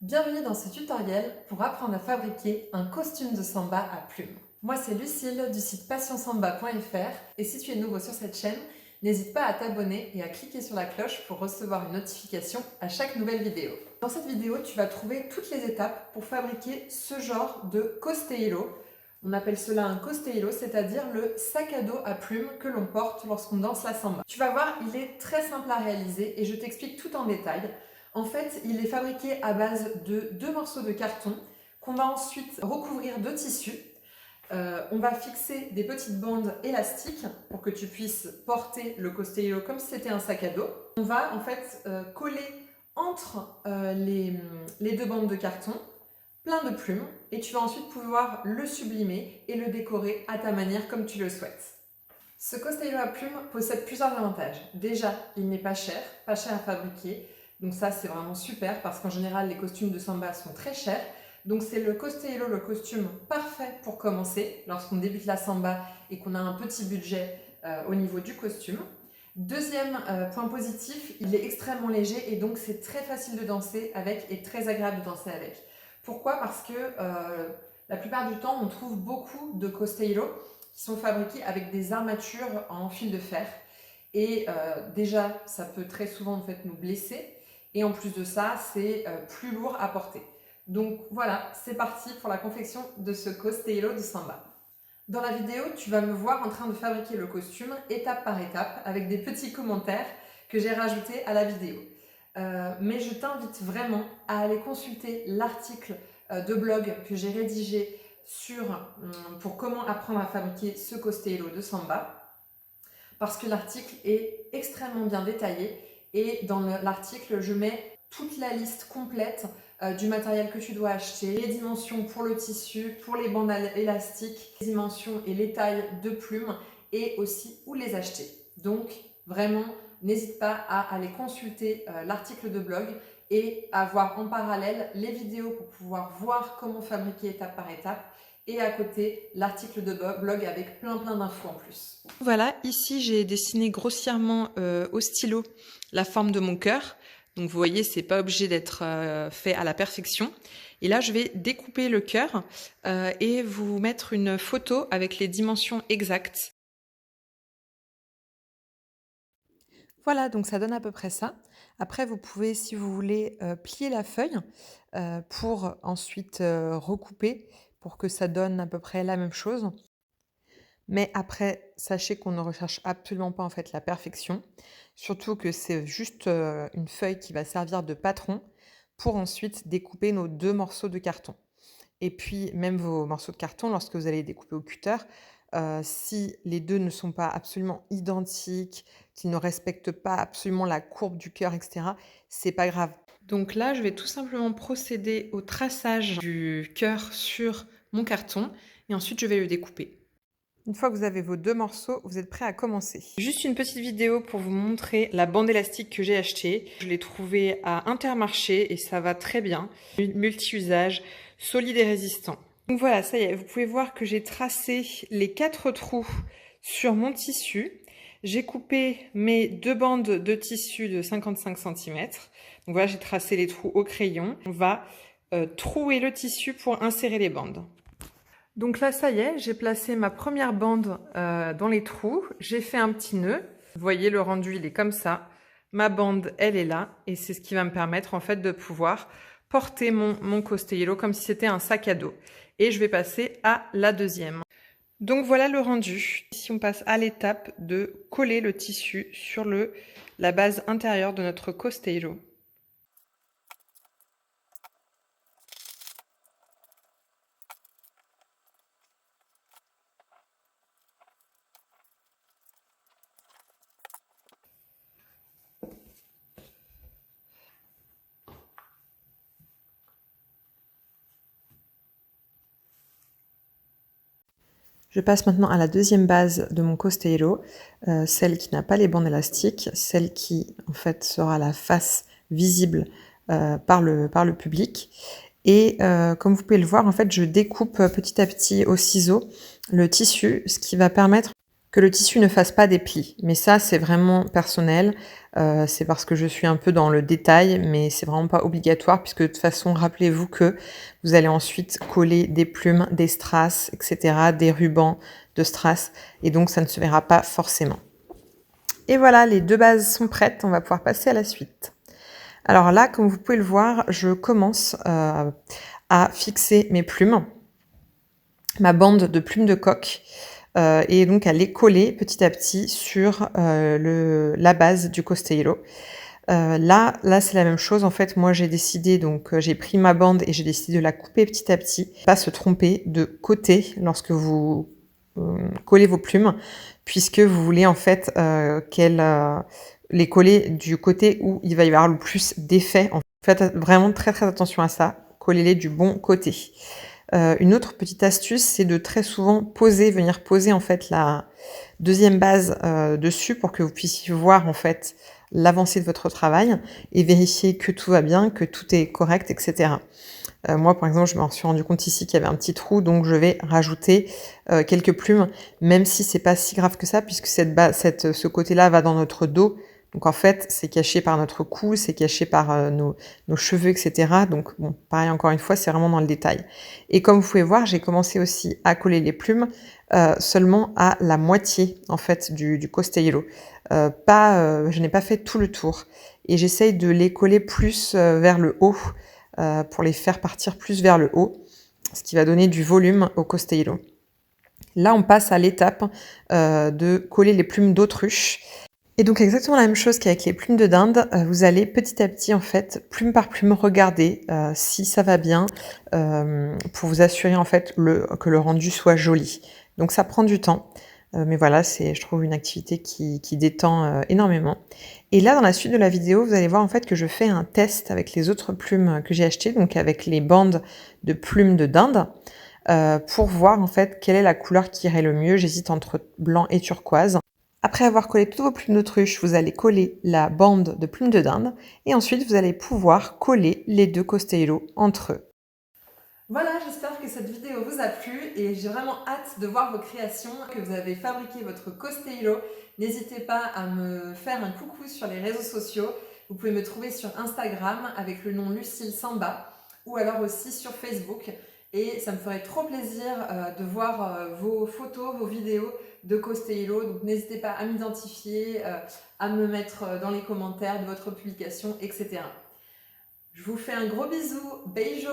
Bienvenue dans ce tutoriel pour apprendre à fabriquer un costume de samba à plumes. Moi c'est Lucille du site passionsamba.fr et si tu es nouveau sur cette chaîne, n'hésite pas à t'abonner et à cliquer sur la cloche pour recevoir une notification à chaque nouvelle vidéo. Dans cette vidéo, tu vas trouver toutes les étapes pour fabriquer ce genre de costeilo. On appelle cela un costeilo, c'est-à-dire le sac à dos à plumes que l'on porte lorsqu'on danse la samba. Tu vas voir, il est très simple à réaliser et je t'explique tout en détail. En fait, il est fabriqué à base de 2 morceaux de carton qu'on va ensuite recouvrir de tissu. On va fixer des petites bandes élastiques pour que tu puisses porter le costeilo comme si c'était un sac à dos. On va en fait coller entre les 2 bandes de carton plein de plumes et tu vas ensuite pouvoir le sublimer et le décorer à ta manière comme tu le souhaites. Ce costeilo à plumes possède plusieurs avantages. Déjà, il n'est pas cher à fabriquer. Donc ça, c'est vraiment super parce qu'en général, les costumes de samba sont très chers. Donc c'est le costeilo, le costume parfait pour commencer lorsqu'on débute la samba et qu'on a un petit budget au niveau du costume. Deuxième point positif, il est extrêmement léger et donc c'est très facile de danser avec et très agréable de danser avec. Pourquoi? Parce que la plupart du temps, on trouve beaucoup de costeilo qui sont fabriqués avec des armatures en fil de fer. Et déjà, ça peut très souvent en fait, nous blesser. Et en plus de ça, c'est plus lourd à porter. Donc voilà, c'est parti pour la confection de ce costeilo de samba. Dans la vidéo, tu vas me voir en train de fabriquer le costume étape par étape avec des petits commentaires que j'ai rajoutés à la vidéo. Mais je t'invite vraiment à aller consulter l'article de blog que j'ai rédigé pour comment apprendre à fabriquer ce costeilo de samba parce que l'article est extrêmement bien détaillé et dans l'article, je mets toute la liste complète du matériel que tu dois acheter, les dimensions pour le tissu, pour les bandes élastiques, les dimensions et les tailles de plumes et aussi où les acheter. Donc vraiment, n'hésite pas à aller consulter l'article de blog et à voir en parallèle les vidéos pour pouvoir voir comment fabriquer étape par étape et à côté l'article de blog avec plein d'infos en plus. Voilà, ici j'ai dessiné grossièrement au stylo la forme de mon cœur. Donc vous voyez, c'est pas obligé d'être fait à la perfection. Et là, je vais découper le cœur et vous mettre une photo avec les dimensions exactes. Voilà, donc ça donne à peu près ça. Après, vous pouvez, si vous voulez, plier la feuille pour ensuite recouper pour que ça donne à peu près la même chose. Mais après, sachez qu'on ne recherche absolument pas en fait la perfection, surtout que c'est juste une feuille qui va servir de patron pour ensuite découper nos 2 morceaux de carton. Et puis même vos morceaux de carton, lorsque vous allez découper au cutter, si les 2 ne sont pas absolument identiques, qu'ils ne respectent pas absolument la courbe du cœur et cetera, c'est pas grave. Donc là, je vais tout simplement procéder au traçage du cœur sur mon carton et ensuite je vais le découper. Une fois que vous avez vos 2 morceaux, vous êtes prêt à commencer. Juste une petite vidéo pour vous montrer la bande élastique que j'ai achetée. Je l'ai trouvée à Intermarché et ça va très bien. Multi-usage, solide et résistant. Donc voilà, ça y est, vous pouvez voir que j'ai tracé les 4 trous sur mon tissu. J'ai coupé mes 2 bandes de tissu de 55 cm. Donc voilà, j'ai tracé les trous au crayon. On va trouer le tissu pour insérer les bandes. Donc là, ça y est, j'ai placé ma première bande dans les trous. J'ai fait un petit nœud. Vous voyez, le rendu, il est comme ça. Ma bande, elle est là. Et c'est ce qui va me permettre, en fait, de pouvoir porter mon costeilo comme si c'était un sac à dos. Et je vais passer à la deuxième. Donc voilà le rendu. Ici, on passe à l'étape de coller le tissu sur la base intérieure de notre costeilo. Je passe maintenant à la deuxième base de mon costeilo, celle qui n'a pas les bandes élastiques, celle qui en fait sera la face visible par le public. Et comme vous pouvez le voir, en fait, je découpe petit à petit au ciseau le tissu, ce qui va permettre que le tissu ne fasse pas des plis. Mais ça, c'est vraiment personnel. C'est parce que je suis un peu dans le détail, mais c'est vraiment pas obligatoire puisque de toute façon, rappelez-vous que vous allez ensuite coller des plumes, des strass, etc., des rubans de strass, et donc ça ne se verra pas forcément. Et voilà, les 2 bases sont prêtes, on va pouvoir passer à la suite. Alors là, comme vous pouvez le voir, je commence à fixer mes plumes, ma bande de plumes de coq, et donc à les coller petit à petit sur la base du costello. Là, c'est la même chose. En fait, moi, j'ai décidé, donc j'ai pris ma bande et j'ai décidé de la couper petit à petit. Pas se tromper de côté lorsque vous collez vos plumes, puisque vous voulez en fait les coller du côté où il va y avoir le plus d'effet. Faites vraiment très très attention à ça. Collez-les du bon côté. Une autre petite astuce, c'est de très souvent venir poser en fait la deuxième base dessus pour que vous puissiez voir en fait l'avancée de votre travail et vérifier que tout va bien, que tout est correct, etc. Moi, par exemple, je me suis rendu compte ici qu'il y avait un petit trou, donc je vais rajouter quelques plumes, même si c'est pas si grave que ça, puisque ce côté-là va dans notre dos. Donc en fait, c'est caché par notre cou, c'est caché par nos cheveux, etc. Donc bon, pareil, encore une fois, c'est vraiment dans le détail. Et comme vous pouvez voir, j'ai commencé aussi à coller les plumes seulement à la moitié en fait du costello. Je n'ai pas fait tout le tour. Et j'essaye de les coller plus vers le haut, pour les faire partir plus vers le haut, ce qui va donner du volume au costello. Là, on passe à l'étape de coller les plumes d'autruche. Et donc exactement la même chose qu'avec les plumes de dinde, vous allez petit à petit en fait, plume par plume, regarder si ça va bien, pour vous assurer en fait que le rendu soit joli. Donc ça prend du temps, mais voilà, c'est je trouve une activité qui détend énormément. Et là, dans la suite de la vidéo, vous allez voir en fait que je fais un test avec les autres plumes que j'ai achetées, donc avec les bandes de plumes de dinde, pour voir en fait quelle est la couleur qui irait le mieux. J'hésite entre blanc et turquoise. Après avoir collé toutes vos plumes d'autruche, vous allez coller la bande de plumes de dinde et ensuite vous allez pouvoir coller les 2 costellos entre eux. Voilà, j'espère que cette vidéo vous a plu et j'ai vraiment hâte de voir vos créations, que vous avez fabriqué votre costello. N'hésitez pas à me faire un coucou sur les réseaux sociaux. Vous pouvez me trouver sur Instagram avec le nom Lucille Samba ou alors aussi sur Facebook. Et ça me ferait trop plaisir de voir vos photos, vos vidéos de costello. Donc n'hésitez pas à m'identifier, à me mettre dans les commentaires de votre publication, etc. Je vous fais un gros bisou. Beijo!